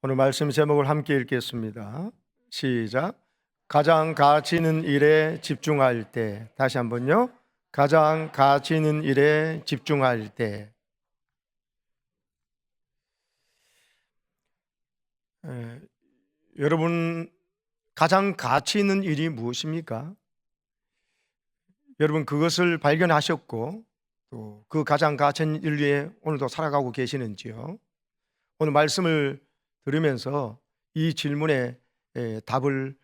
오늘 말씀 제목을 함께 읽겠습니다. 시작. 가장 가치 있는 일에 집중할 때. 다시 한번요. 가장 가치 있는 일에 집중할 때. 여러분, 가장 가치 있는 일이 무엇입니까? 여러분, 그것을 발견하셨고 또 그 가장 가치 있는 일 위에 오늘도 살아가고 계시는지요? 오늘 말씀을 들으면서 이 질문에 답을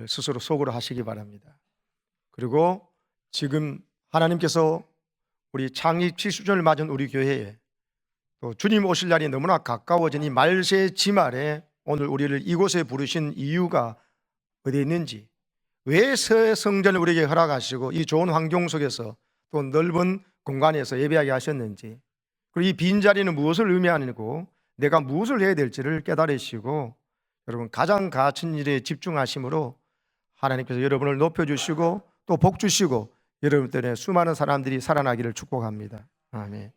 스스로 속으로 하시기 바랍니다. 그리고 지금 하나님께서 우리 창립 70주년을 맞은 우리 교회에 또 주님 오실 날이 너무나 가까워진 이 말세 지말에 오늘 우리를 이곳에 부르신 이유가 어디에 있는지, 왜 새 성전을 우리에게 허락하시고 이 좋은 환경 속에서 또 넓은 공간에서 예배하게 하셨는지, 그리고 이 빈자리는 무엇을 의미하는고 내가 무엇을 해야 될지를 깨달으시고 여러분 가장 가치 있는 일에 집중하심으로 하나님께서 여러분을 높여주시고 또 복 주시고 여러분 때문에 수많은 사람들이 살아나기를 축복합니다. 아멘.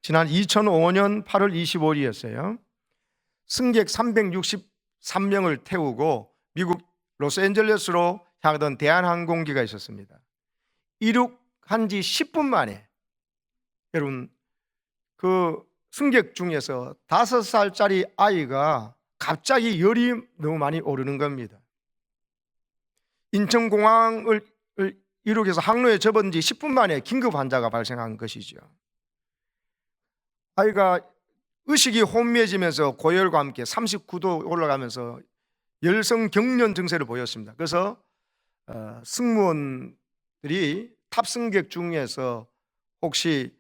지난 2005년 8월 25일이었어요. 승객 363명을 태우고 미국 로스앤젤레스로 향하던 대한항공기가 있었습니다. 이륙한 지 10분 만에 여러분 그 승객 중에서 5살짜리 아이가 갑자기 열이 너무 많이 오르는 겁니다. 인천공항을 이륙해서 항로에 접은 지 10분 만에 긴급 환자가 발생한 것이죠. 아이가 의식이 혼미해지면서 고열과 함께 39도 올라가면서 열성 경련 증세를 보였습니다. 그래서 승무원들이 탑승객 중에서 혹시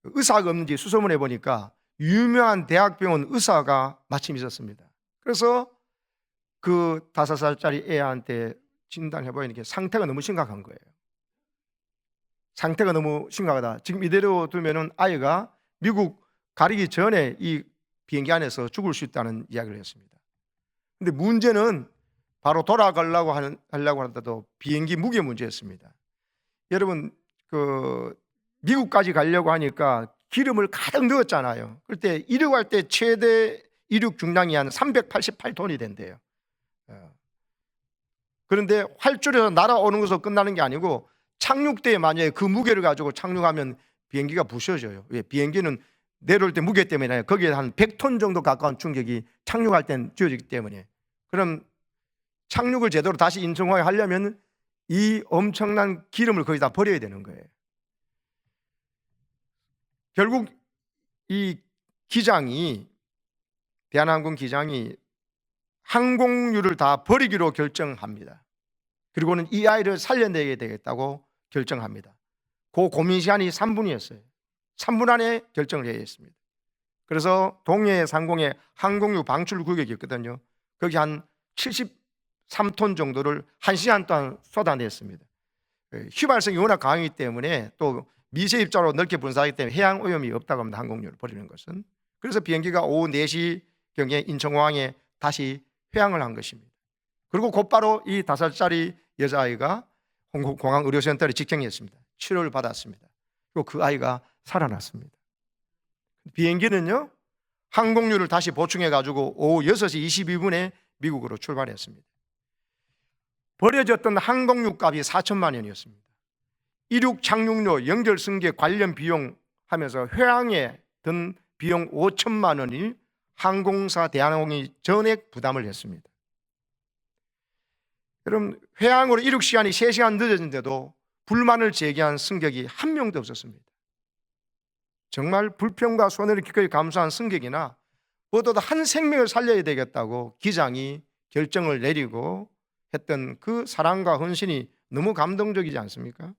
의사가 없는지 수소문해 보니까 유명한 대학병원 의사가 마침 있었습니다. 그래서 그 5살짜리 애한테 진단해 보니까 상태가 너무 심각한 거예요. 상태가 너무 심각하다. 지금 이대로 두면은 아이가 미국 가리기 전에 이 비행기 안에서 죽을 수 있다는 이야기를 했습니다. 근데 문제는 바로 돌아가려고 하더라도 비행기 무게 문제였습니다. 여러분 미국까지 가려고 하니까 기름을 가득 넣었잖아요. 그때 이륙할 때 최대 이륙 중량이 한 388톤이 된대요. 그런데 활주로에서 날아오는 것으로 끝나는 게 아니고 착륙대에 만약에 그 무게를 가지고 착륙하면 비행기가 부서져요. 왜? 비행기는 내려올 때 무게 때문에 거기에 한 100톤 정도 가까운 충격이 착륙할 땐 주어지기 때문에, 그럼 착륙을 제대로 다시 인천공항에 하려면 이 엄청난 기름을 거의 다 버려야 되는 거예요. 결국 이 기장이, 대한항공 기장이 항공유를 다 버리기로 결정합니다. 그리고는 이 아이를 살려내야 되겠다고 결정합니다. 그 고민 시간이 3분이었어요. 3분 안에 결정을 해야 했습니다. 그래서 동해 상공에 항공유 방출 구역이 있거든요. 거기 한 73톤 정도를 1시간 동안 쏟아냈습니다. 휘발성이 워낙 강하기 때문에 또 미세 입자로 넓게 분사하기 때문에 해양 오염이 없다고 합니다. 항공유를 버리는 것은. 그래서 비행기가 오후 4시경에 인천공항에 다시 회항을 한 것입니다. 그리고 곧바로 이 5살짜리 여자아이가 공항 의료센터에 직행했습니다. 치료를 받았습니다. 그리고 그 아이가 살아났습니다. 비행기는요, 항공유를 다시 보충해가지고 오후 6시 22분에 미국으로 출발했습니다. 버려졌던 항공유 값이 4천만 원이었습니다. 이륙 착륙료, 연결 승객 관련 비용 하면서 회항에 든 비용 5천만 원이 항공사 대한항공이 전액 부담을 했습니다. 여러분, 회항으로 이륙 시간이 3시간 늦어진데도 불만을 제기한 승객이 한 명도 없었습니다. 정말 불평과 손해를 기꺼이 감수한 승객이나 무엇보다 한 생명을 살려야 되겠다고 기장이 결정을 내리고 했던 그 사랑과 헌신이 너무 감동적이지 않습니까?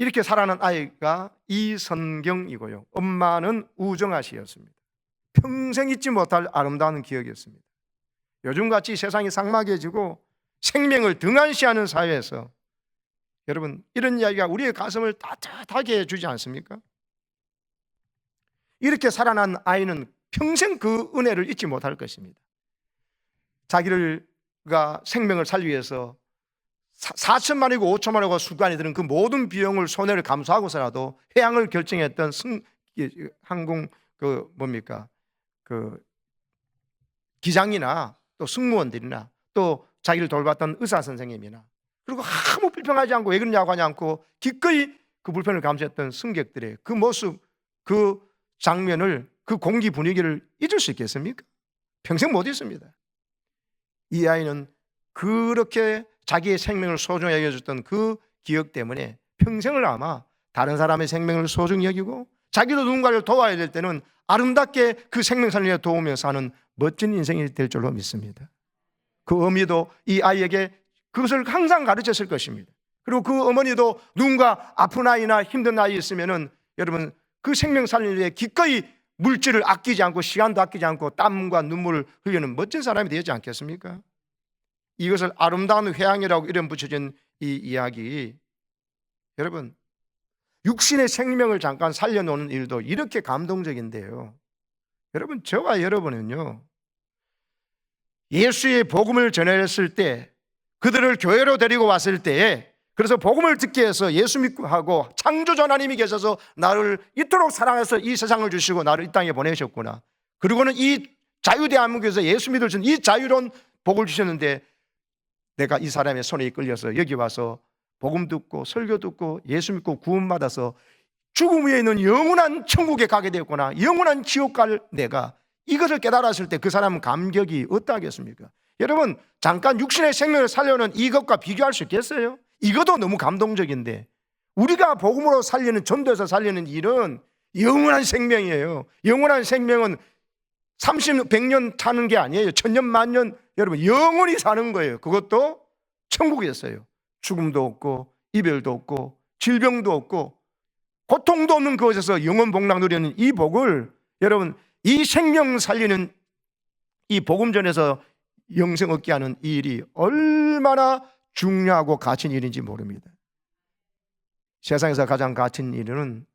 이렇게 살아난 아이가 이선경이고요. 엄마는 우정아 씨였습니다. 평생 잊지 못할 아름다운 기억이었습니다. 요즘같이 세상이 삭막해지고 생명을 등한시하는 사회에서 여러분, 이런 이야기가 우리의 가슴을 따뜻하게 해주지 않습니까? 이렇게 살아난 아이는 평생 그 은혜를 잊지 못할 것입니다. 자기가 생명을 살리기 위해서 4천만이고 5천만이고 수간이 드는 그 모든 비용을 손해를 감수하고서라도 회항을 결정했던 항공 그 기장이나 또 승무원들이나 또 자기를 돌봤던 의사 선생님이나 그리고 아무 불평하지 않고 왜 그러냐고 하지 않고 기꺼이 그 불편을 감수했던 승객들의 그 모습, 그 장면을, 그 공기 분위기를 잊을 수 있겠습니까? 평생 못 잊습니다. 이 아이는 그렇게 자기의 생명을 소중히 여겨줬던 그 기억 때문에 평생을 아마 다른 사람의 생명을 소중히 여기고 자기도 누군가를 도와야 될 때는 아름답게 그 생명 살리려 도우며 사는 멋진 인생이 될 줄로 믿습니다. 그 어머니도 이 아이에게 그것을 항상 가르쳤을 것입니다. 그리고 그 어머니도 누군가 아픈 아이나 힘든 아이 있으면은 여러분 그 생명 살리기 위해 기꺼이 물질을 아끼지 않고 시간도 아끼지 않고 땀과 눈물을 흘리는 멋진 사람이 되지 않겠습니까? 이것을 아름다운 회양이라고 이름 붙여진 이 이야기, 여러분 육신의 생명을 잠깐 살려놓는 일도 이렇게 감동적인데요. 여러분 저와 여러분은요 예수의 복음을 전했을 때 그들을 교회로 데리고 왔을 때에 그래서 복음을 듣게 해서 예수 믿고 하고 창조주 하나님이 계셔서 나를 이토록 사랑해서 이 세상을 주시고 나를 이 땅에 보내셨구나. 그리고는 이 자유대한민국에서 예수 믿을 수 있는 이 자유로운 복을 주셨는데 내가 이 사람의 손에 이끌려서 여기 와서 복음 듣고 설교 듣고 예수 믿고 구원받아서 죽음 위에 있는 영원한 천국에 가게 되었구나. 영원한 지옥 갈 내가 이것을 깨달았을 때 그 사람은 감격이 어떠하겠습니까? 여러분 잠깐 육신의 생명을 살려는 이것과 비교할 수 있겠어요? 이것도 너무 감동적인데 우리가 복음으로 살리는 전도에서 살리는 일은 영원한 생명이에요. 영원한 생명은 30년, 100년 사는 게 아니에요. 1000년, 만년 여러분 영원히 사는 거예요. 그것도 천국이었어요. 죽음도 없고 이별도 없고 질병도 없고 고통도 없는 그곳에서 영원 복락 누리는 이 복을 여러분 이 생명 살리는 이 복음전에서 영생 얻게 하는 이 일이 얼마나 중요하고 가치 있는 일인지 모릅니다. 세상에서 가장 가치 있는 일은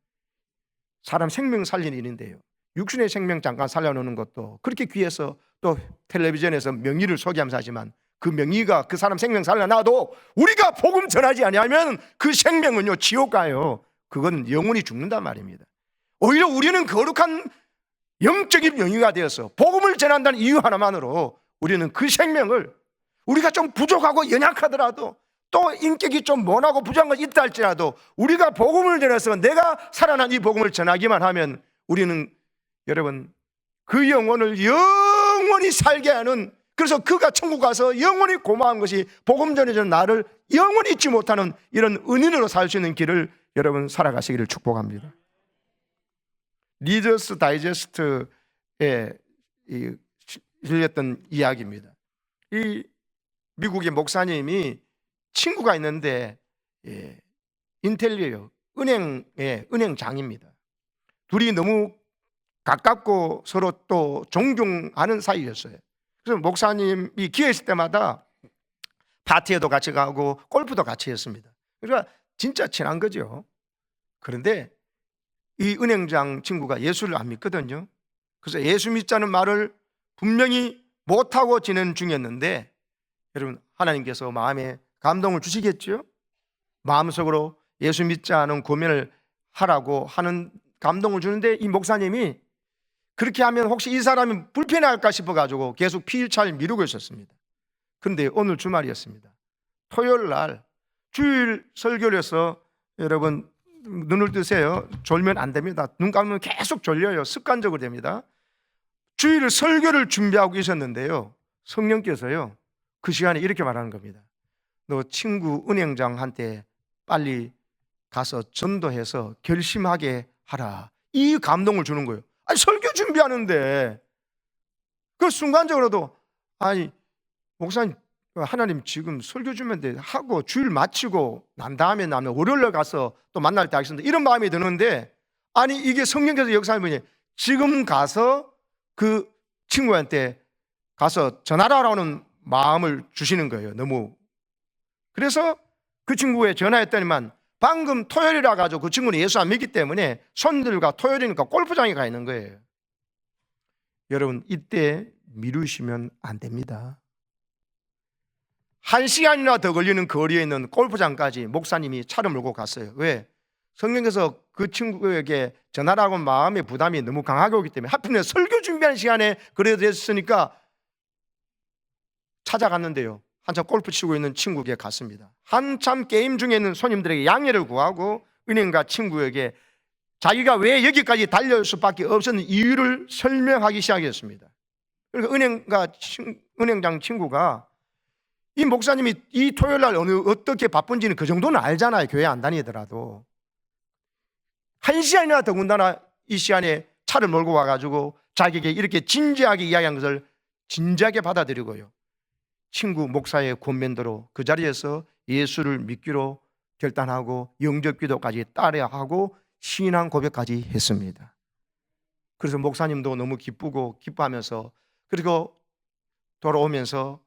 사람 생명 살리는 일인데요. 육신의 생명 잠깐 살려놓는 것도 그렇게 귀해서 또 텔레비전에서 명의를 소개하면서 하지만 그 명의가 그 사람 생명 살려놔도 우리가 복음 전하지 아니하면 그 생명은요 지옥 가요. 그건 영원히 죽는단 말입니다. 오히려 우리는 거룩한 영적인 명의가 되어서 복음을 전한다는 이유 하나만으로 우리는 그 생명을 우리가 좀 부족하고 연약하더라도 또 인격이 좀 모나고 부족한 것이 있다 할지라도 우리가 복음을 전해서 내가 살아난 이 복음을 전하기만 하면 우리는 여러분 그 영혼을 영원히 살게 하는, 그래서 그가 천국 가서 영원히 고마운 것이 복음 전해주는 나를 영원히 잊지 못하는 이런 은인으로 살 수 있는 길을 여러분 살아가시기를 축복합니다. 리더스 다이제스트에 실렸던 이야기입니다. 이 미국의 목사님이 친구가 있는데 인텔리예요. 은행장입니다. 둘이 너무 가깝고 서로 또 존경하는 사이였어요. 그래서 목사님이 기회 있을 때마다 파티에도 같이 가고 골프도 같이 했습니다. 그러니까 진짜 친한 거죠. 그런데 이 은행장 친구가 예수를 안 믿거든요. 그래서 예수 믿자는 말을 분명히 못하고 지낸 중이었는데 여러분 하나님께서 마음에 감동을 주시겠죠. 마음속으로 예수 믿자는 고민을 하라고 하는 감동을 주는데 이 목사님이 그렇게 하면 혹시 이 사람이 불편할까 싶어가지고 계속 피일차일 미루고 있었습니다. 그런데 오늘 주말이었습니다. 토요일 날 주일 설교를 해서 여러분 눈을 뜨세요. 졸면 안 됩니다. 눈 감으면 계속 졸려요. 습관적으로 됩니다. 주일 설교를 준비하고 있었는데요, 성령께서요 그 시간에 이렇게 말하는 겁니다. 너 친구 은행장한테 빨리 가서 전도해서 결심하게 하라. 이 감동을 주는 거예요. 아니 설교 준비하는데 그 순간적으로도 아니 목사님 하나님 지금 설교 주면 돼 하고 주일 마치고 난 다음에 나는 월요일에 가서 또 만날 때 하겠습니다 이런 마음이 드는데 아니 이게 성령께서 역사하는 분이 지금 가서 그 친구한테 가서 전하라라는 마음을 주시는 거예요. 너무. 그래서 그 친구에 전화했더니만 방금 토요일이라 가지고 그 친구는 예수 안 믿기 때문에 손들과 토요일이니까 골프장에 가 있는 거예요. 여러분 이때 미루시면 안 됩니다. 1시간이나 더 걸리는 거리에 있는 골프장까지 목사님이 차를 몰고 갔어요. 왜? 성령께서 그 친구에게 전하라고 마음의 부담이 너무 강하게 오기 때문에 하필이면 설교 준비하는 시간에 그래 됐으니까 찾아갔는데요, 한참 골프 치고 있는 친구에게 갔습니다. 한참 게임 중에 있는 손님들에게 양해를 구하고 은행가 친구에게 자기가 왜 여기까지 달려올 수밖에 없었는 이유를 설명하기 시작했습니다. 그러니까 은행장 친구가 이 목사님이 이 토요일 날 어떻게 바쁜지는 그 정도는 알잖아요. 교회 안 다니더라도. 1시간이나 더군다나 이 시간에 차를 몰고 와가지고 자기에게 이렇게 진지하게 이야기한 것을 진지하게 받아들이고요, 친구 목사의 권면대로 그 자리에서 예수를 믿기로 결단하고 영접기도까지 따라하고 신앙 고백까지 했습니다. 그래서 목사님도 너무 기쁘고 기뻐하면서, 그리고 돌아오면서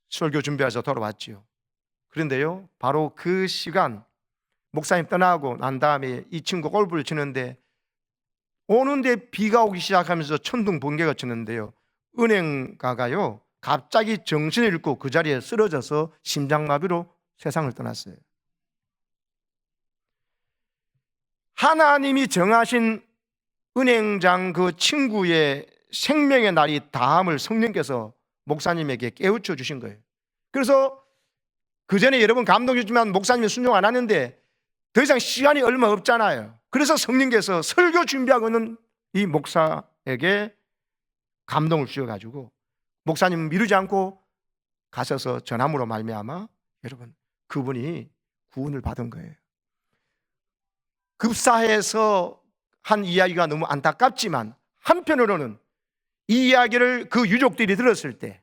설교 준비해서 돌아왔지요. 그런데요, 바로 그 시간 목사님 떠나고 난 다음에 이 친구 골프를 치는데 오는데 비가 오기 시작하면서 천둥 번개가 치는데요, 은행가가요 갑자기 정신을 잃고 그 자리에 쓰러져서 심장마비로 세상을 떠났어요. 하나님이 정하신 은행장 그 친구의 생명의 날이 다함을 성령께서 목사님에게 깨우쳐 주신 거예요. 그래서 그 전에 여러분 감동 주지만 목사님이 순종 안 하는데 더 이상 시간이 얼마 없잖아요. 그래서 성령께서 설교 준비하고는 이 목사에게 감동을 주셔가지고 목사님 미루지 않고 가셔서 전함으로 말미암아 여러분 그분이 구원을 받은 거예요. 급사해서 한 이야기가 너무 안타깝지만 한편으로는 이 이야기를 그 유족들이 들었을 때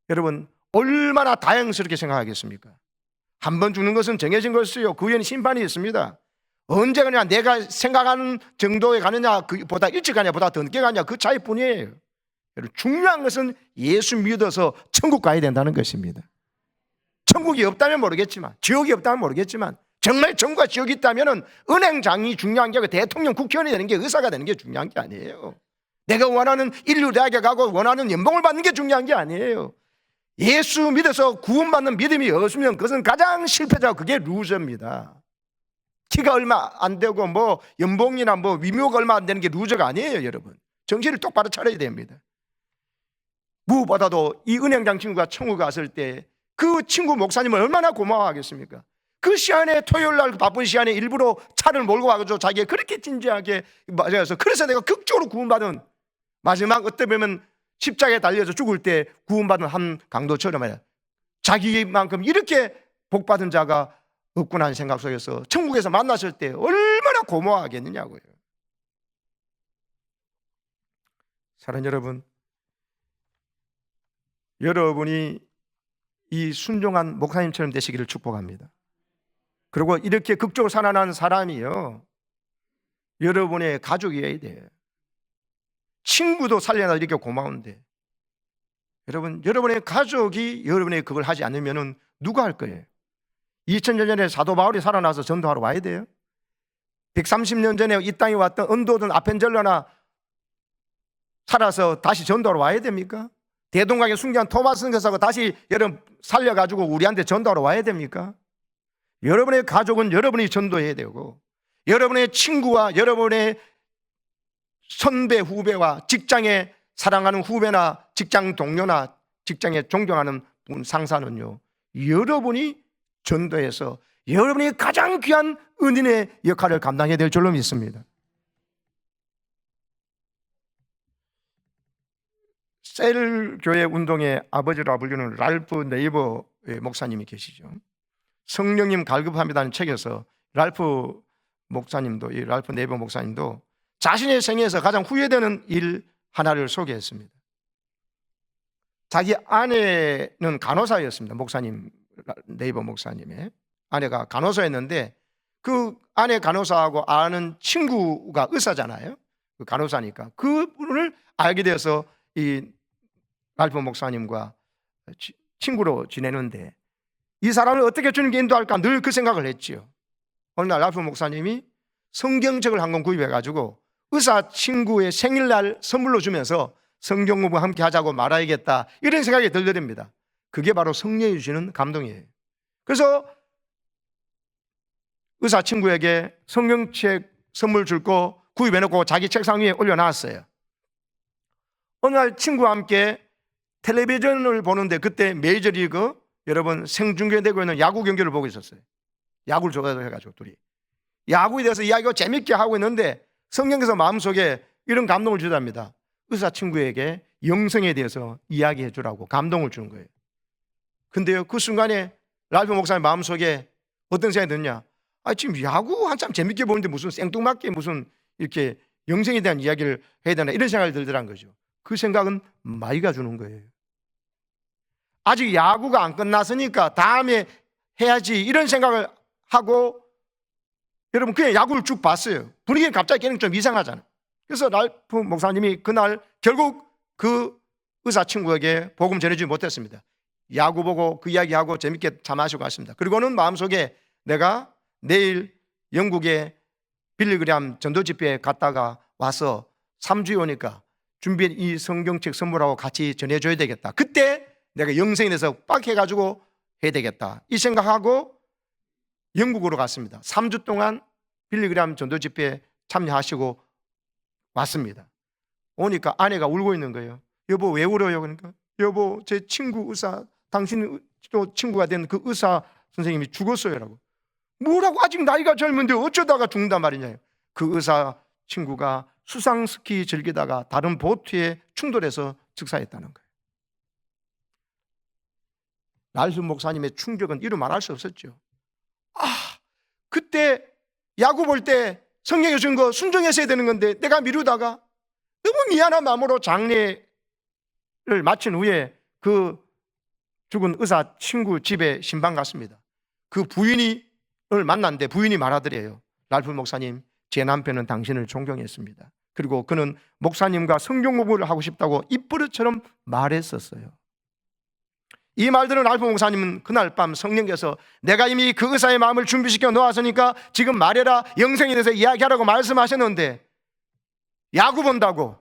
여러분 얼마나 다행스럽게 생각하겠습니까? 한 번 죽는 것은 정해진 것이요, 그 후에는 심판이 있습니다. 언제 가냐, 내가 생각하는 정도에 가느냐, 그보다 일찍 가냐, 보다 더 늦게 가냐, 그 차이뿐이에요. 여러분 중요한 것은 예수 믿어서 천국 가야 된다는 것입니다. 천국이 없다면 모르겠지만, 지옥이 없다면 모르겠지만, 정말 천국과 지옥이 있다면 은행장이 중요한 게 아니고 대통령, 국회의원이 되는 게, 의사가 되는 게 중요한 게 아니에요. 내가 원하는 인류대학에 가고 원하는 연봉을 받는 게 중요한 게 아니에요. 예수 믿어서 구원받는 믿음이 없으면 그것은 가장 실패자고 그게 루저입니다. 키가 얼마 안 되고 뭐 연봉이나 뭐 위묘가 얼마 안 되는 게 루저가 아니에요. 여러분 정신을 똑바로 차려야 됩니다. 무엇보다도 이 은행장 친구가 천국 갔을 때 그 친구 목사님을 얼마나 고마워하겠습니까? 그 시간에 토요일 날 바쁜 시간에 일부러 차를 몰고 와가지고 자기가 그렇게 진지하게 맞아서, 그래서 내가 극적으로 구원받은, 마지막 어떻게 보면 십자가에 달려서 죽을 때 구원받은 한 강도처럼 말이야, 자기만큼 이렇게 복받은 자가 없구나 하는 생각 속에서 천국에서 만났을 때 얼마나 고마워하겠느냐고요. 사랑하는 여러분, 여러분이 이 순종한 목사님처럼 되시기를 축복합니다. 그리고 이렇게 극적으로 살아난 사람이요, 여러분의 가족이어야 돼요. 친구도 살려놔 이렇게 고마운데 여러분의 가족이 여러분의 그걸 하지 않으면 누가 할 거예요? 2000년 전에 사도 바울이 살아나서 전도하러 와야 돼요? 130년 전에 이 땅에 왔던 언도든 아펜젤러나 살아서 다시 전도하러 와야 됩니까? 대동강에 순교한 토마스 교사가 다시 여러분 살려가지고 우리한테 전도하러 와야 됩니까? 여러분의 가족은 여러분이 전도해야 되고, 여러분의 친구와 여러분의 선배 후배와 직장에 사랑하는 후배나 직장 동료나 직장에 존경하는 분 상사는요, 여러분이 전도해서 여러분이 가장 귀한 은인의 역할을 감당해야 될 줄로 믿습니다. 셀교회 운동의 아버지라 불리는 랄프 네이버 목사님이 계시죠. 성령님 갈급합니다는 책에서 랄프 목사님도, 이 랄프 네이버 목사님도 자신의 생애에서 가장 후회되는 일 하나를 소개했습니다. 자기 아내는 간호사였습니다. 목사님, 네이버 목사님의 아내가 간호사였는데 그 아내 간호사하고 아는 친구가 의사잖아요. 그 간호사니까 그분을 알게 돼서 이 랄프 목사님과 친구로 지내는데 이 사람을 어떻게 주님께 인도할까 늘 그 생각을 했지요. 어느 날 랄프 목사님이 성경책을 한 권 구입해가지고 의사 친구의 생일날 선물로 주면서 성경 공부 함께 하자고 말아야겠다, 이런 생각이 들더랍니다. 그게 바로 성령이 주시는 감동이에요. 그래서 의사 친구에게 성경책 선물 줄 거 구입해놓고 자기 책상 위에 올려놨어요. 어느 날 친구와 함께 텔레비전을 보는데 그때 메이저리그 여러분 생중계되고 있는 야구 경기를 보고 있었어요. 야구를 좋아해가지고 둘이 야구에 대해서 이야기가 재밌게 하고 있는데 성경에서 마음속에 이런 감동을 주답니다. 의사 친구에게 영성에 대해서 이야기해 주라고 감동을 주는 거예요. 근데요, 그 순간에 랄프 목사님 마음속에 어떤 생각이 드냐? 지금 야구 한참 재밌게 보는데 무슨 생뚱맞게 무슨 이렇게 영성에 대한 이야기를 해야 되나 이런 생각이 들더란 거죠. 그 생각은 마이가 주는 거예요. 아직 야구가 안 끝났으니까 다음에 해야지 이런 생각을 하고 여러분 그냥 야구를 쭉 봤어요. 분위기는 갑자기 좀 이상하잖아요. 그래서 랄프 목사님이 그날 결국 그 의사 친구에게 복음 전해주지 못했습니다. 야구 보고 그 이야기하고 재밌게 차 마시고 갔습니다. 그리고는 마음속에 내가 내일 영국의 빌리그램 전도 집회에 갔다가 와서 3주에 오니까 준비한 이 성경책 선물하고 같이 전해줘야 되겠다. 그때 내가 영성에 대해서 빡 해가지고 해야 되겠다. 이 생각하고 영국으로 갔습니다. 3주 동안 빌리그램 전도 집회에 참여하시고 왔습니다. 오니까 아내가 울고 있는 거예요. 여보 왜 울어요? 그러니까 여보 제 친구 의사 당신 또 친구가 된 그 의사 선생님이 죽었어요 라고. 뭐라고 아직 나이가 젊은데 어쩌다가 죽는단 말이냐. 그 의사 친구가 수상스키 즐기다가 다른 보트에 충돌해서 즉사했다는 거예요. 랄프 목사님의 충격은 이루 말할 수 없었죠. 그때 야구 볼 때 성경에 준 거 순종했어야 되는 건데 내가 미루다가 너무 미안한 마음으로 장례를 마친 후에 그 죽은 의사 친구 집에 신방 갔습니다. 그 부인을 만났는데 부인이 말하더래요. 랄프 목사님, 제 남편은 당신을 존경했습니다. 그리고 그는 목사님과 성경 공부를 하고 싶다고 입버릇처럼 말했었어요. 이 말들은 랄프 목사님은 그날 밤 성령께서 내가 이미 그 의사의 마음을 준비시켜 놓았으니까 지금 말해라, 영생에 대해서 이야기하라고 말씀하셨는데 야구 본다고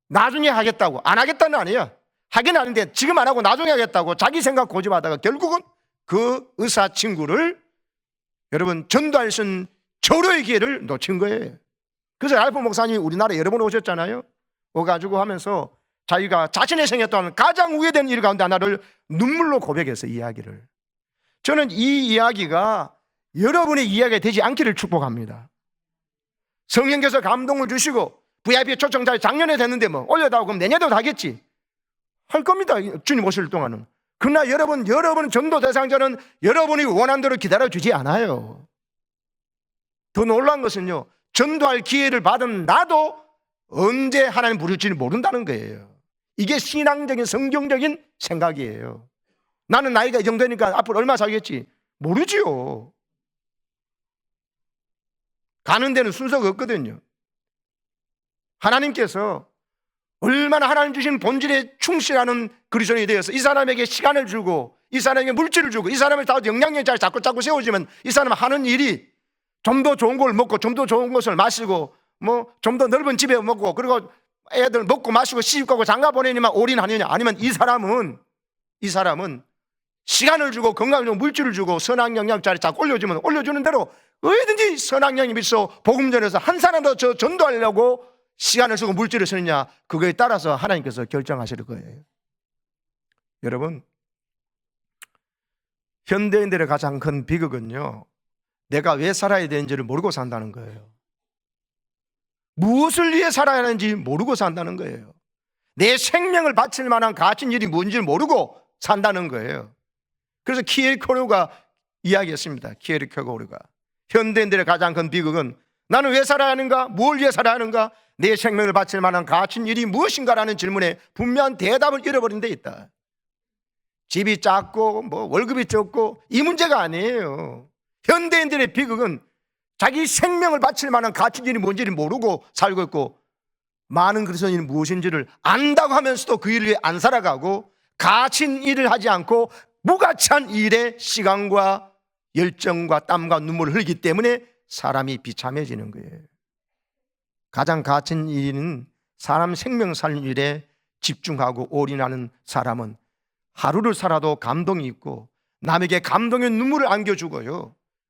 나중에 하겠다고, 안 하겠다는 아니에요. 하긴 하는데 지금 안 하고 나중에 하겠다고 자기 생각 고집하다가 결국은 그 의사 친구를 여러분 전도할 수 있는 절호의 기회를 놓친 거예요. 그래서 랄프 목사님이 우리나라에 여러 번 오셨잖아요. 오가지고 하면서 자기가 자신의 생애 동안 가장 후회되는 일 가운데 하나를 눈물로 고백해서 이야기를. 저는 이 이야기가 여러분의 이야기가 되지 않기를 축복합니다. 성령께서 감동을 주시고 VIP 초청자에 작년에 됐는데 뭐 올려다오 그럼 내년에도 하겠지 할 겁니다. 주님 오실 동안은. 그러나 여러분 전도 대상자는 여러분이 원한 대로 기다려주지 않아요. 더 놀라운 것은요, 전도할 기회를 받은 나도 언제 하나님 부를지 모른다는 거예요. 이게 신앙적인 성경적인 생각이에요. 나는 나이가 이 정도니까 앞으로 얼마 살겠지 모르지요. 가는 데는 순서가 없거든요. 하나님께서 얼마나 하나님 주신 본질에 충실하는 그리스도인이 되어서 이 사람에게 시간을 주고 이 사람에게 물질을 주고 이 사람을 다 영양력자를 자꾸 세워주면 이 사람 하는 일이 좀 더 좋은 걸 먹고 좀 더 좋은 것을 마시고 뭐 좀 더 넓은 집에 먹고 그리고 애들 먹고 마시고 시집가고 장가 보내니만 올인하느냐, 아니면 이 사람은 시간을 주고 건강을 주고 물질을 주고 선악 영양자를 자꾸 올려주면 올려주는 대로 얼마든지 선악 영양이 있어 복음 전해서 한 사람 더 전도하려고 시간을 쓰고 물질을 쓰느냐, 그거에 따라서 하나님께서 결정하실 거예요. 여러분, 현대인들의 가장 큰 비극은요, 내가 왜 살아야 되는지를 모르고 산다는 거예요. 무엇을 위해 살아야 하는지 모르고 산다는 거예요. 내 생명을 바칠 만한 가치 일이 뭔지를 모르고 산다는 거예요. 그래서 키에르케고르가 이야기했습니다. 키에르케고르가 현대인들의 가장 큰 비극은 나는 왜 살아야 하는가? 뭘 위해 살아야 하는가? 내 생명을 바칠 만한 가치 일이 무엇인가라는 질문에 분명한 대답을 잃어버린 데 있다. 집이 작고 뭐 월급이 적고 이 문제가 아니에요. 현대인들의 비극은 자기 생명을 바칠 만한 가치 일이 뭔지를 모르고 살고 있고, 많은 그리스도인이 무엇인지를 안다고 하면서도 그 일을 위해 안 살아가고 가치 일을 하지 않고 무가치한 일에 시간과 열정과 땀과 눈물을 흘리기 때문에 사람이 비참해지는 거예요. 가장 가치 있는 일은 사람 생명 살리는 일에 집중하고 올인하는 사람은 하루를 살아도 감동이 있고 남에게 감동의 눈물을 안겨주고요,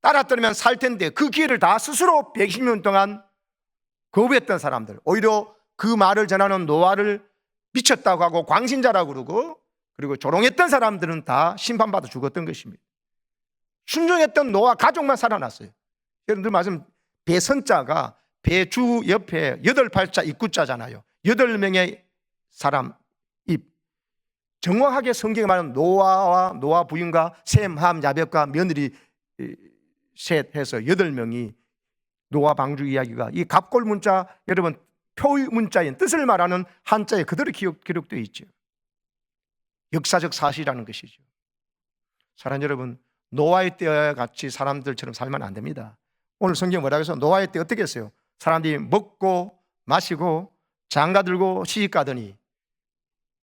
따랐더니만 살 텐데 그 기회를 다 스스로 120년 동안 거부했던 사람들, 오히려 그 말을 전하는 노아를 미쳤다고 하고 광신자라고 그러고, 그리고 조롱했던 사람들은 다 심판받아 죽었던 것입니다. 순종했던 노아 가족만 살아났어요. 여러분들 말씀, 배선자가 배주 옆에 8팔자 입구자잖아요. 8명의 사람 입. 정확하게 성경에 말하는 노아와 노아 부인과 셈, 함, 야벳과 며느리 셋 해서 8명이 노아 방주 이야기가, 이 갑골 문자, 여러분 표의 문자인 뜻을 말하는 한자에 그대로 기록되어 있죠. 역사적 사실이라는 것이죠. 사랑하는 여러분, 노아의 때와 같이 사람들처럼 살면 안 됩니다. 오늘 성경 뭐라고 해서 노아의 때 어떻게 했어요? 사람들이 먹고 마시고 장가들고 시집가더니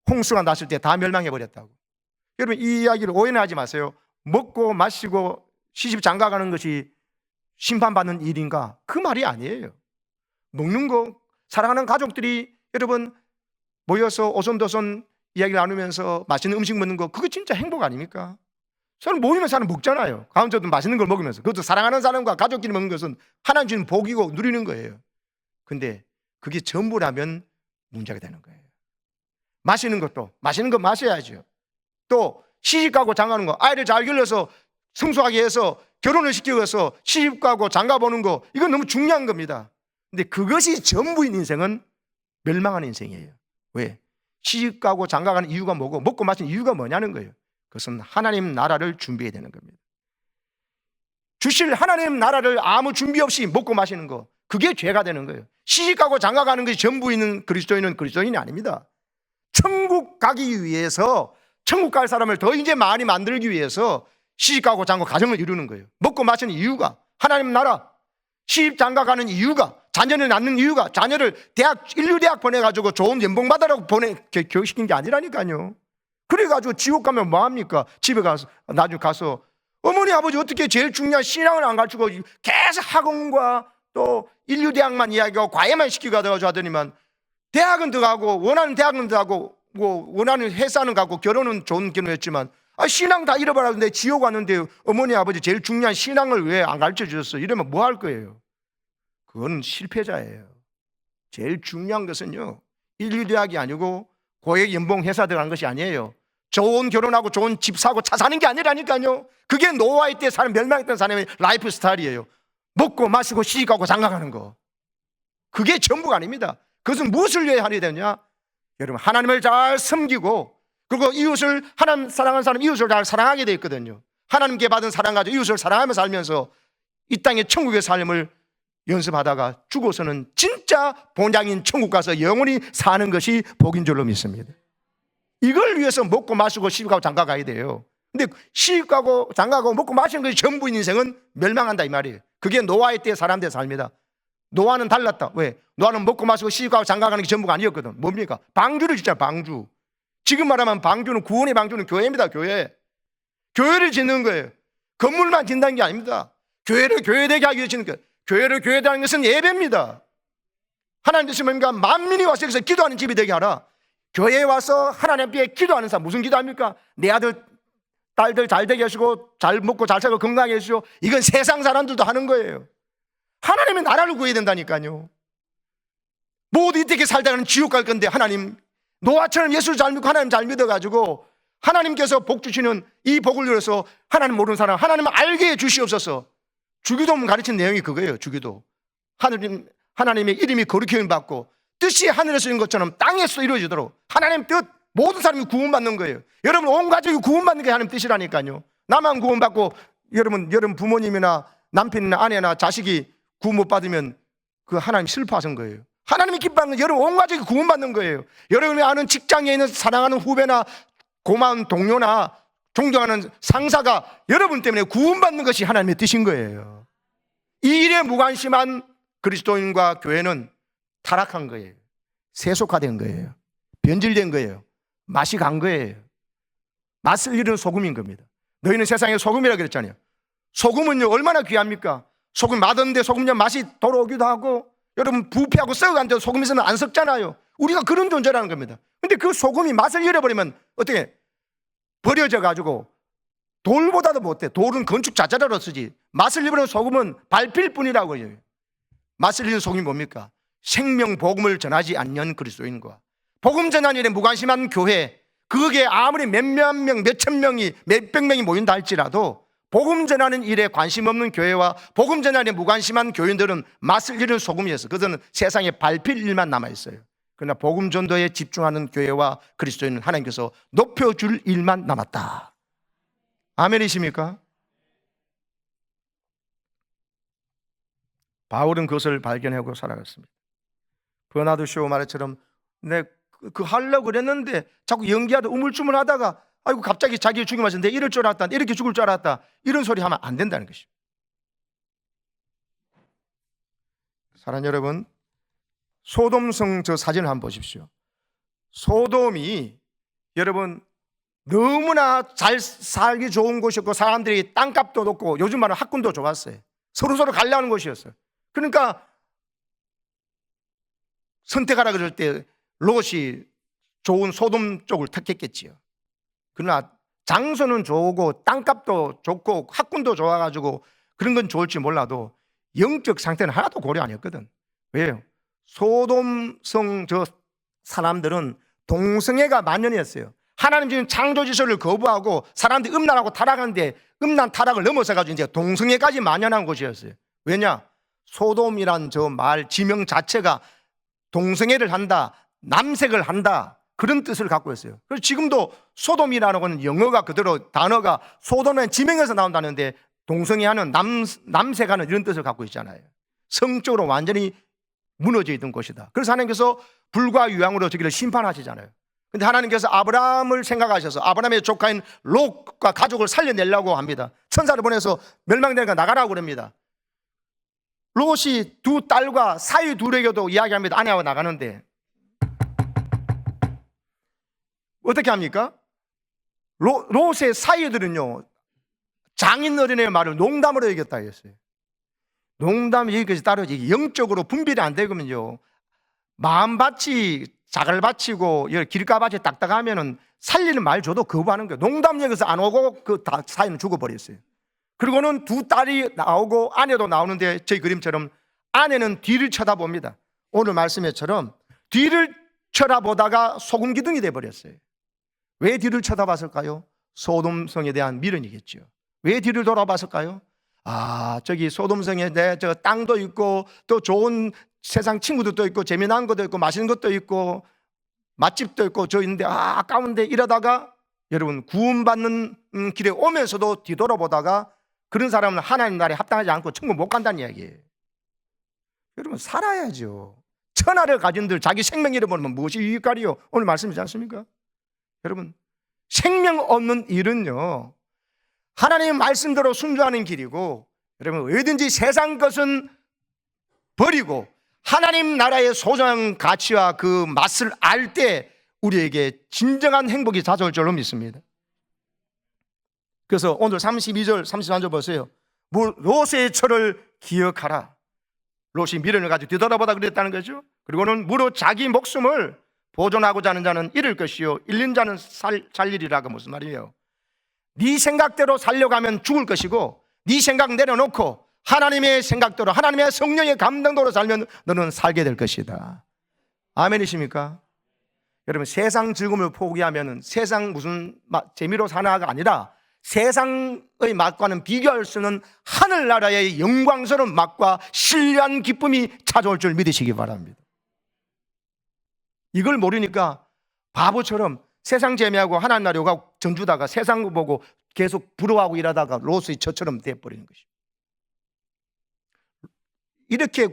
홍수가 났을 때 다 멸망해버렸다고. 여러분, 이 이야기를 오해는 하지 마세요. 먹고 마시고 시집 장가가는 것이 심판받는 일인가? 그 말이 아니에요. 먹는 거, 사랑하는 가족들이 여러분 모여서 오손도손 이야기 나누면서 맛있는 음식 먹는 거, 그거 진짜 행복 아닙니까? 저는 모이면 사람 먹잖아요. 가운데도 맛있는 걸 먹으면서. 그것도 사랑하는 사람과 가족끼리 먹는 것은 하나님 주는 복이고 누리는 거예요. 근데 그게 전부라면 문제가 되는 거예요. 마시는 것도 맛있는 거 마셔야죠. 또 시집가고 장가는 거, 아이를 잘 길러서 성숙하게 해서 결혼을 시키고서 시집가고 장가보는 거, 이건 너무 중요한 겁니다. 근데 그것이 전부인 인생은 멸망하는 인생이에요. 왜? 시집가고 장가가는 이유가 뭐고 먹고 마시는 이유가 뭐냐는 거예요. 그것은 하나님 나라를 준비해야 되는 겁니다. 주실 하나님 나라를 아무 준비 없이 먹고 마시는 거, 그게 죄가 되는 거예요. 시집가고 장가가는 것이 전부 있는 그리스도인은 그리스도인이 아닙니다. 천국 가기 위해서, 천국 갈 사람을 더 이제 많이 만들기 위해서 시집가고 장가 가정을 이루는 거예요. 먹고 마시는 이유가 하나님 나라, 시집 장가 가는 이유가, 자녀를 낳는 이유가, 자녀를 인류대학 보내가지고 좋은 연봉 받으라고 교육시킨 게 아니라니까요. 그래가지고 지옥 가면 뭐합니까? 집에 가서 나중에 가서 어머니 아버지 어떻게 제일 중요한 신앙을 안 가르치고 계속 학원과 또 인류대학만 이야기하고 과외만 시키고 하더니만 대학은 들어가고 원하는 대학은 들어가고 뭐 원하는 회사는 가고 결혼은 좋은 결혼했지만 신앙 다 잃어버렸는데 지옥 왔는데 어머니 아버지 제일 중요한 신앙을 왜 안 가르쳐 주셨어? 이러면 뭐 할 거예요? 그건 실패자예요. 제일 중요한 것은요, 인류대학이 아니고 고액 연봉 회사 들어가는 것이 아니에요. 좋은 결혼하고 좋은 집 사고 차 사는 게 아니라니까요. 그게 노아의 때 사람 멸망했던 사람의 라이프 스타일이에요. 먹고 마시고 시집가고 장가가는 거, 그게 전부가 아닙니다. 그것은 무엇을 위해 하게 되냐? 여러분, 하나님을 잘 섬기고, 그리고 이웃을, 하나님 사랑하는 사람 이웃을 잘 사랑하게 되어 있거든요. 하나님께 받은 사랑 가지고 이웃을 사랑하며 살면서 이 땅의 천국의 삶을 연습하다가 죽어서는 진짜 본향인 천국 가서 영원히 사는 것이 복인 줄로 믿습니다. 이걸 위해서 먹고 마시고 시집가고 장가가야 돼요. 근데 시집가고 장가가고 먹고 마시는 것이 전부인 인생은 멸망한다 이 말이에요. 그게 노아의 때 사람들의 삶이다. 노아는 달랐다. 왜? 노아는 먹고 마시고 시집가고 장가가는 게 전부가 아니었거든. 뭡니까? 방주를 짓자, 방주. 지금 말하면 방주는, 구원의 방주는 교회입니다. 교회. 교회를 짓는 거예요. 건물만 짓는 게 아닙니다. 교회를 교회되게 하기 위해 짓는 거예요. 교회를 교회되게 하는 것은 예배입니다. 하나님 뜻이 뭡니까? 만민이 와서 여기서 기도하는 집이 되게 하라. 교회에 와서 하나님 앞에 기도하는 사람, 무슨 기도합니까? 내 아들 딸들 잘 되게 하시고 잘 먹고 잘 살고 건강하게 해주시고, 이건 세상 사람들도 하는 거예요. 하나님의 나라를 구해야 된다니까요. 모두 이렇게 살다가는 지옥 갈 건데, 하나님 노아처럼 예수를 잘 믿고 하나님 잘 믿어가지고 하나님께서 복 주시는 이 복을 누려서 하나님 모르는 사람 하나님을 알게 해 주시옵소서. 주기도문 가르치는 내용이 그거예요. 주기도. 하나님의 이름이 거룩히 받고 뜻이 하늘에서 이룬 것처럼 땅에서 이루어지도록 하나님 뜻, 모든 사람이 구원받는 거예요. 여러분 온 가족이 구원받는 게 하나님 뜻이라니까요. 나만 구원받고 여러분 부모님이나 남편이나 아내나 자식이 구원 못 받으면 그 하나님 슬퍼하신 거예요. 하나님이 기뻐하는 건 여러분 온 가족이 구원받는 거예요. 여러분이 아는 직장에 있는 사랑하는 후배나 고마운 동료나 존경하는 상사가 여러분 때문에 구원받는 것이 하나님의 뜻인 거예요. 이 일에 무관심한 그리스도인과 교회는 타락한 거예요. 세속화된 거예요. 변질된 거예요. 맛이 간 거예요. 맛을 잃은 소금인 겁니다. 너희는 세상의 소금이라 그랬잖아요. 소금은요 얼마나 귀합니까? 소금 맛없는데 소금요 맛이 돌아오기도 하고, 여러분 부패하고 썩어간데도 소금 있으면 안 썩잖아요. 우리가 그런 존재라는 겁니다. 근데 그 소금이 맛을 잃어버리면 어떻게? 버려져 가지고 돌보다도 못해. 돌은 건축 자재로 쓰지. 맛을 입는 소금은 밟힐 뿐이라고 해요. 맛을 입는 소금이 뭡니까? 생명 복음을 전하지 않는 그리스도인과 복음 전하는 일에 무관심한 교회, 그게 아무리 몇몇 명, 몇천 명이, 몇백 명이 모인다 할지라도 복음 전하는 일에 관심 없는 교회와 복음 전하는 일에 무관심한 교인들은 맛을 잃은 소금이었어요. 그들은 세상에 밟힐 일만 남아있어요. 그러나 복음 전도에 집중하는 교회와 그리스도인은 하나님께서 높여줄 일만 남았다. 아멘이십니까? 바울은 그것을 발견하고 살아갔습니다. 버나드 쇼 말처럼 내 그 하려고 그랬는데 자꾸 연기하다 우물쭈물하다가 아이고 갑자기 자기 죽임하셔. 내 이럴 줄 알았다, 이렇게 죽을 줄 알았다, 이런 소리 하면 안 된다는 것이죠. 사랑하는 여러분, 소돔성 저 사진을 한번 보십시오. 소돔이 여러분 너무나 잘 살기 좋은 곳이었고 사람들이 땅값도 높고 요즘 말은 학군도 좋았어요. 서로서로 갈려하는 곳이었어요. 그러니까 선택하라 그럴 때 롯이 좋은 소돔 쪽을 택했겠지요. 그러나 장소는 좋고 땅값도 좋고 학군도 좋아가지고 그런 건 좋을지 몰라도 영적 상태는 하나도 고려 안 했거든. 왜요? 소돔성 저 사람들은 동성애가 만연이었어요. 하나님 주신 창조 질서를 거부하고 사람들이 음란하고 타락하는데 음란 타락을 넘어서가지고 이제 동성애까지 만연한 곳이었어요. 왜냐? 소돔이란 저 말 지명 자체가 동성애를 한다, 남색을 한다, 그런 뜻을 갖고 있어요. 그래서 지금도 소돔이라는 건 영어가 그대로 단어가 소돔의 지명에서 나온다는데 동성애하는 남색하는 이런 뜻을 갖고 있잖아요. 성적으로 완전히 무너져 있던 곳이다. 그래서 하나님께서 불과 유황으로 저기를 심판하시잖아요. 근데 하나님께서 아브라함을 생각하셔서 아브라함의 조카인 롯과 가족을 살려내려고 합니다. 천사를 보내서 멸망되니까 나가라고 그럽니다. 롯이 두 딸과 사위 둘에게도 이야기합니다. 아내하고 나가는데 어떻게 합니까? 롯의 사위들은요 장인 어린애의 말을 농담으로 여겼다 했어요. 농담이 여기까지 따르지 영적으로 분별이 안 되면요 마음밭이 자갈밭이고 길가밭이 딱딱하면은 살리는 말 줘도 거부하는 거예요. 농담 여기서 안 오고 그 사위는 죽어버렸어요. 그리고는 두 딸이 나오고 아내도 나오는데 저희 그림처럼 아내는 뒤를 쳐다봅니다. 오늘 말씀에처럼 뒤를 쳐다보다가 소금 기둥이 돼버렸어요. 왜 뒤를 쳐다봤을까요? 소돔성에 대한 미련이겠죠. 왜 뒤를 돌아봤을까요? 아, 저기 소돔성에 저 땅도 있고 또 좋은 세상 친구들도 있고 재미난 것도 있고 맛있는 것도 있고 맛집도 있고 저 있는데 아까운데 이러다가 여러분 구원받는 길에 오면서도 뒤돌아보다가 그런 사람은 하나님 나라에 합당하지 않고 천국 못 간다는 이야기예요. 여러분 살아야죠. 천하를 가진들 자기 생명 잃어버리면 무엇이 유익하리요? 오늘 말씀이지 않습니까? 여러분 생명 없는 일은요 하나님의 말씀대로 순종하는 길이고 여러분 어디든지 세상 것은 버리고 하나님 나라의 소중한 가치와 그 맛을 알 때 우리에게 진정한 행복이 찾아올 줄로 믿습니다. 그래서 오늘 32절 33절 보세요. 롯의 철을 기억하라. 롯이 미련을 가지고 뒤돌아보다 그랬다는 거죠. 그리고는 무릇 자기 목숨을 보존하고자 하는 자는 잃을 것이요 잃는 자는 살리리라가 무슨 말이에요? 네 생각대로 살려가면 죽을 것이고 네 생각 내려놓고 하나님의 생각대로 하나님의 성령의 감동대로 살면 너는 살게 될 것이다. 아멘이십니까? 여러분 세상 즐거움을 포기하면 세상 무슨 재미로 사나가 아니라 세상의 맛과는 비교할 수 없는 하늘나라의 영광스러운 맛과 신뢰한 기쁨이 찾아올 줄 믿으시기 바랍니다. 이걸 모르니까 바보처럼 세상 재미하고 하나님 나라가 전주다가 세상 거 보고 계속 부러워하고 일하다가 롯의 저처럼 돼버리는 것이죠. 이렇게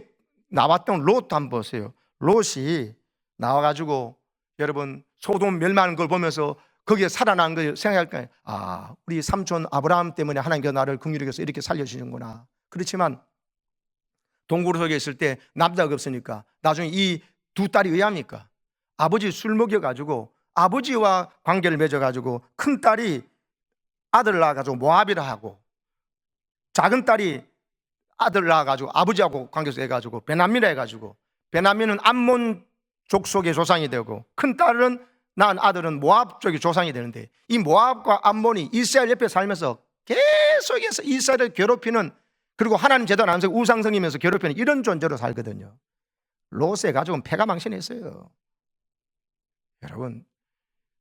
나왔던 롯 한번 보세요. 롯이 나와가지고 여러분 소돔 멸망하는 걸 보면서 거기에 살아난 걸 생각할까요? 아, 우리 삼촌 아브라함 때문에 하나님께서 나를 긍휼히 여겨서 이렇게 살려주시는구나. 그렇지만 동굴 속에 있을 때 남자가 없으니까 나중에 이 두 딸이 의합니까? 아버지 술 먹여가지고 아버지와 관계를 맺어가지고 큰 딸이 아들 낳아가지고 모압이라 하고 작은 딸이 아들 낳아가지고 아버지하고 관계에서 해가지고 베냐민이라 해가지고 베냐민은 암몬 족속의 조상이 되고 큰 딸은 낳은 아들은 모압 쪽의 조상이 되는데, 이 모압과 암몬이 이스라엘 옆에 살면서 계속해서 이스라엘을 괴롭히는, 그리고 하나님 제도 안 세우고 우상성이면서 괴롭히는 이런 존재로 살거든요. 롯의 가족은 패가 망신했어요. 여러분,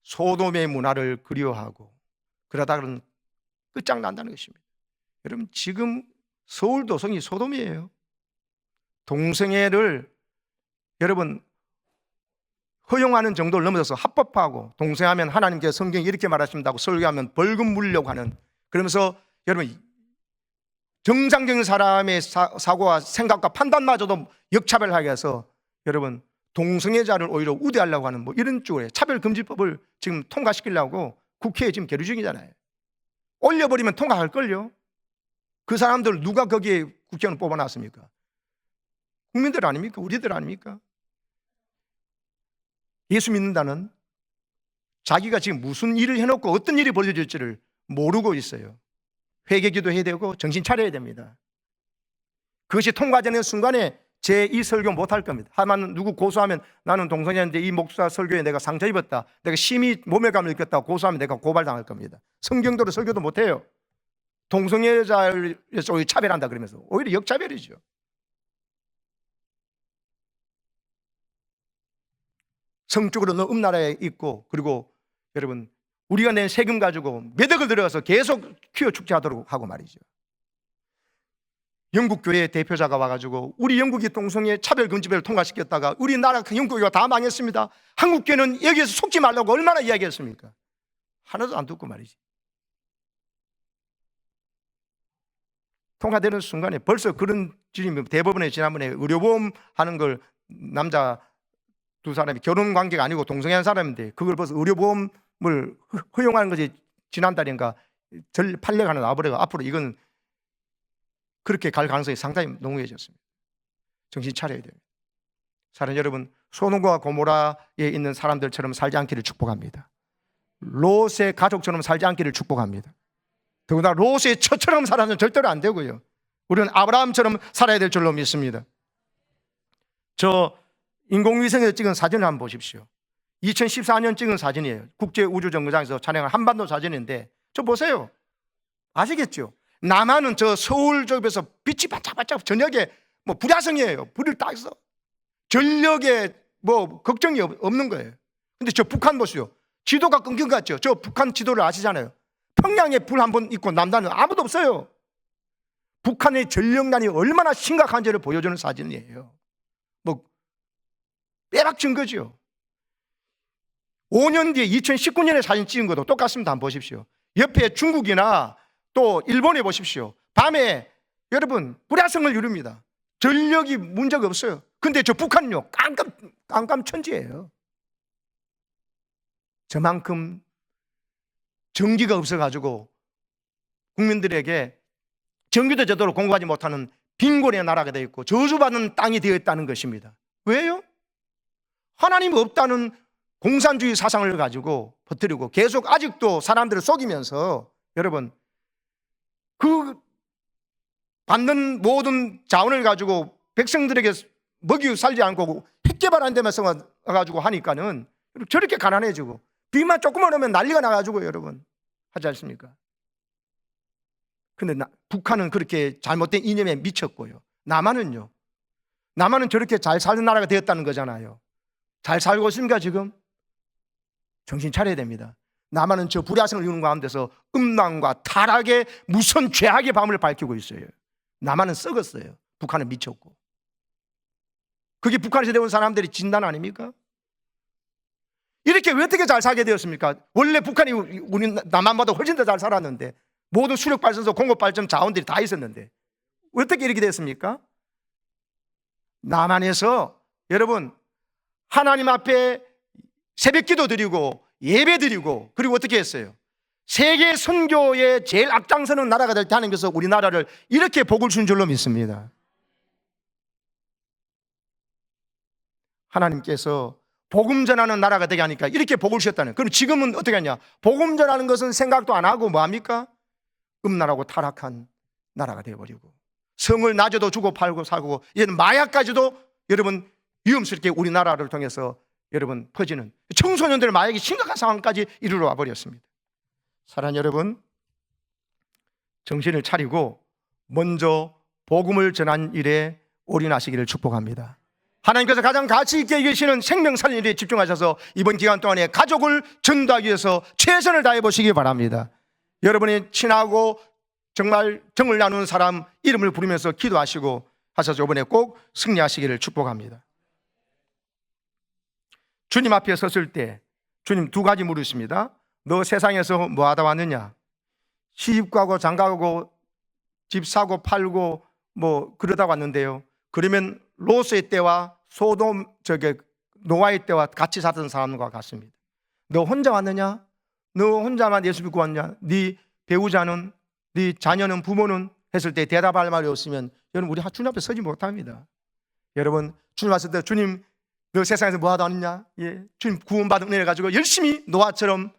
소돔의 문화를 그리워하고 그러다가는 끝장난다는 것입니다. 여러분, 지금 서울 도성이 소돔이에요. 동성애를 여러분 허용하는 정도를 넘어서서 합법화하고, 동성애하면 하나님께서 성경에 이렇게 말하신다고 설교하면 벌금 물려고 하는, 그러면서 여러분 정상적인 사람의 사고와 생각과 판단마저도 역차별하게 해서 여러분 동성애자를 오히려 우대하려고 하는 뭐 이런 쪽의 차별금지법을 지금 통과시키려고 국회에 지금 계류 중이잖아요. 올려버리면 통과할걸요. 그 사람들 누가 거기에 국회의원 뽑아놨습니까? 국민들 아닙니까? 우리들 아닙니까? 예수 믿는다는 자기가 지금 무슨 일을 해놓고 어떤 일이 벌어질지를 모르고 있어요. 회개기도 해야 되고 정신 차려야 됩니다. 그것이 통과되는 순간에 제 이 설교 못할 겁니다. 하면 누구 고소하면 나는 동성애인데 이 목사 설교에 내가 상처 입었다, 내가 심히 모멸감을 느꼈다고 고소하면 내가 고발당할 겁니다. 성경대로 설교도 못해요. 동성애자를 차별한다 그러면서 오히려 역차별이죠. 성적으로 너 음나라에 있고, 그리고 여러분 우리가 낸 세금 가지고 몇 억을 들어가서 계속 퀴어 축제하도록 하고 말이죠. 영국 교회 대표자가 와가지고 우리 영국이 동성애 차별금지법을 통과시켰다가 우리나라 영국교회가 다 망했습니다. 한국교회는 여기에서 속지 말라고 얼마나 이야기했습니까? 하나도 안 듣고 말이지. 통과되는 순간에 벌써 그런 질이, 대법원에 지난번에 의료보험 하는 걸 남자 두 사람이 결혼 관계가 아니고 동성애한 사람인데 그걸 벌써 의료보험을 허용하는 것이 지난달인가 판례가 하나 나와버려서 앞으로 이건 그렇게 갈 가능성이 상당히 농후해졌습니다. 정신 차려야 됩니다. 사랑하는 여러분, 소돔과 고모라에 있는 사람들처럼 살지 않기를 축복합니다. 롯의 가족처럼 살지 않기를 축복합니다. 더구나 롯의 처처럼 살아서는 절대로 안 되고요. 우리는 아브라함처럼 살아야 될 줄로 믿습니다. 저 인공위성에서 찍은 사진을 한번 보십시오. 2014년 찍은 사진이에요. 국제우주정거장에서 촬영한 한반도 사진인데 저 보세요. 아시겠죠? 남한은 저 서울 쪽에서 빛이 반짝반짝, 저녁에 뭐 불야성이에요. 불을 딱 써. 전력에 뭐 걱정이 없는 거예요. 근데 저 북한 보세요. 지도가 끊긴 것 같죠? 저 북한 지도를 아시잖아요. 평양에 불 한 번 있고 남단은 아무도 없어요. 북한의 전력난이 얼마나 심각한지를 보여주는 사진이에요. 뭐 빼박 증거죠. 5년 뒤에 2019년에 사진 찍은 것도 똑같습니다. 한번 보십시오. 옆에 중국이나 또 일본에 보십시오. 밤에 여러분 불야성을 이룹니다. 전력이 문제가 없어요. 근데 저 북한은요 깜깜천지예요. 저만큼 전기가 없어가지고 국민들에게 전기도 제대로 공급하지 못하는 빈곤의 나라가 되어 있고 저주받는 땅이 되어 있다는 것입니다. 왜요? 하나님 없다는 공산주의 사상을 가지고 퍼뜨리고 계속 아직도 사람들을 속이면서 여러분 그 받는 모든 자원을 가지고 백성들에게 먹이 살지 않고 핵 개발 안 되면서 가지고 하니까는 저렇게 가난해지고 비만 조금만 오면 난리가 나가지고 여러분 하지 않습니까? 근데 북한은 그렇게 잘못된 이념에 미쳤고요. 남한은요. 남한은 저렇게 잘 사는 나라가 되었다는 거잖아요. 잘 살고 있습니까 지금? 정신 차려야 됩니다. 남한은 저 불야성을 이루는 가운데서 음란과 타락의 무슨 죄악의 밤을 밝히고 있어요. 남한은 썩었어요. 북한은 미쳤고. 그게 북한에서 내온 사람들이 진단 아닙니까? 이렇게 왜 어떻게 잘 살게 되었습니까? 원래 북한이 우리 남한보다 훨씬 더 잘 살았는데 모든 수력발전소, 공급발전 자원들이 다 있었는데 어떻게 이렇게 됐습니까? 남한에서 여러분 하나님 앞에 새벽기도 드리고 예배 드리고 그리고 어떻게 했어요? 세계 선교의 제일 앞장서는 나라가 될 때 하나님께서 우리나라를 이렇게 복을 준 줄로 믿습니다. 하나님께서 복음 전하는 나라가 되게 하니까 이렇게 복을 주셨다는. 그럼 지금은 어떻게 하냐? 복음 전하는 것은 생각도 안 하고 뭐합니까? 음란하고 타락한 나라가 되어버리고 성을 낮에도 주고 팔고 사고 이제는 마약까지도 여러분 위험스럽게 우리나라를 통해서 여러분 퍼지는 청소년들 마약이 심각한 상황까지 이르러 와버렸습니다. 사랑하는 여러분, 정신을 차리고 먼저 복음을 전한 일에 올인하시기를 축복합니다. 하나님께서 가장 가치 있게 여기시는 생명 살리는 일에 집중하셔서 이번 기간 동안에 가족을 전도하기 위해서 최선을 다해 보시기 바랍니다. 여러분이 친하고 정말 정을 나누는 사람 이름을 부르면서 기도하시고 하셔서 이번에 꼭 승리하시기를 축복합니다. 주님 앞에 섰을 때 주님 두 가지 물으십니다. 너 세상에서 뭐 하다 왔느냐? 시집 가고 장가가고 집 사고 팔고 뭐 그러다 왔는데요. 그러면 롯의 때와 소돔 노아의 때와 같이 살던 사람과 같습니다. 너 혼자 왔느냐? 너 혼자만 예수 믿고 왔냐? 네 배우자는, 네 자녀는, 부모는 했을 때 대답할 말이 없으면 여러분 우리 주님 앞에 서지 못합니다. 여러분 주님 왔을 때 주님 너 세상에서 뭐 하다 왔느냐? 예, 주님 구원받은 은혜를 가지고 열심히 노아처럼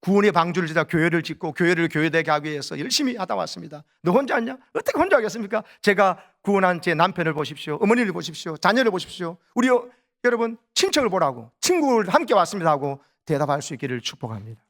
구원의 방주를 짓다 교회를 짓고 교회를 교회되게 하기 위해서 열심히 하다 왔습니다. 너 혼자 왔냐? 어떻게 혼자 하겠습니까? 제가 구원한 제 남편을 보십시오. 어머니를 보십시오. 자녀를 보십시오. 우리 여러분 친척을 보라고 친구를 함께 왔습니다 하고 대답할 수 있기를 축복합니다.